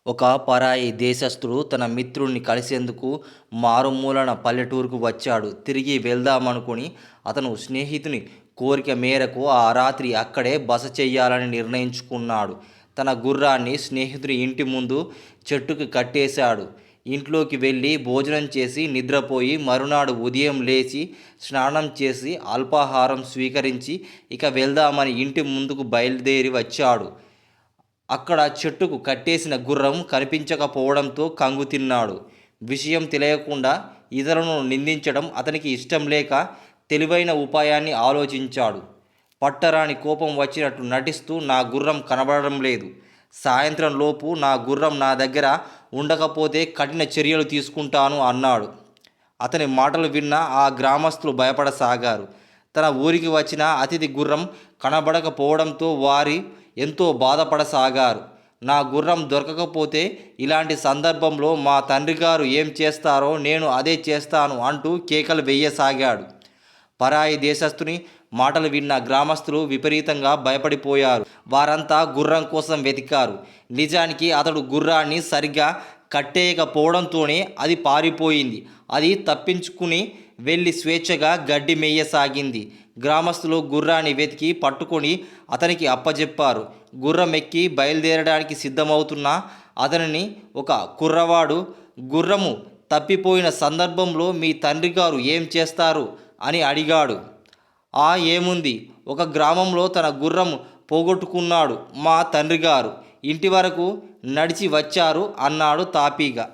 ఒక పరాయి దేశస్థుడు తన మిత్రుణ్ణి కలిసేందుకు మారుమూలన పల్లెటూరుకు వచ్చాడు. తిరిగి వెళ్దామనుకుని అతను స్నేహితుని కోరిక మేరకు ఆ రాత్రి అక్కడే బస చెయ్యాలని నిర్ణయించుకున్నాడు. తన గుర్రాన్ని స్నేహితుడి ఇంటి ముందు చెట్టుకి కట్టేశాడు. ఇంట్లోకి వెళ్ళి భోజనం చేసి నిద్రపోయి మరునాడు ఉదయం లేచి స్నానం చేసి అల్పాహారం స్వీకరించి ఇక వెళ్దామని ఇంటి ముందుకు బయలుదేరి వచ్చాడు. అక్కడ చెట్టుకు కట్టేసిన గుర్రం కనిపించకపోవడంతో కంగుతిన్నాడు. విషయం తెలియకుండా ఇతరులను నిందించడం అతనికి ఇష్టం లేక తెలివైన ఉపాయాన్ని ఆలోచించాడు. పట్టరాని కోపం వచ్చినట్టు నటిస్తూ నా గుర్రం కనబడడం లేదు. సాయంత్రం లోపు నా గుర్రం నా దగ్గర ఉండకపోతే కఠిన చర్యలు తీసుకుంటాను అన్నాడు. అతని మాటలు విన్న ఆ గ్రామస్తులు భయపడసాగారు. తన ఊరికి వచ్చిన అతిథి గుర్రం కనబడకపోవడంతో వారి ఎంతో బాధపడసాగారు. నా గుర్రం దొరకకపోతే ఇలాంటి సందర్భంలో మా తండ్రి గారు ఏం చేస్తారో నేను అదే చేస్తాను అంటూ కేకలు వేయసాగాడు. పరాయి దేశస్థుని మాటలు విన్న గ్రామస్తులు విపరీతంగా భయపడిపోయారు. వారంతా గుర్రం కోసం వెతికారు. నిజానికి అతడు గుర్రాన్ని సరిగ్గా కట్టేయకపోవడంతోనే అది పారిపోయింది. అది తప్పించుకుని వెళ్ళి స్వేచ్ఛగా గడ్డి మేయసాగింది. గ్రామస్తులు గుర్రాన్ని వెతికి పట్టుకొని అతనికి అప్పజెప్పారు. గుర్రం ఎక్కి బయలుదేరడానికి సిద్ధమవుతున్న అతనిని ఒక కుర్రవాడు, గుర్రము తప్పిపోయిన సందర్భంలో మీ తండ్రి గారు ఏం చేస్తారు అని అడిగాడు. ఏముంది, ఒక గ్రామంలో తన గుర్రం పోగొట్టుకున్నాడు. మా తండ్రి గారు ఇంటి వరకు నడిచి వచ్చారు అన్నాడు తాపీగా.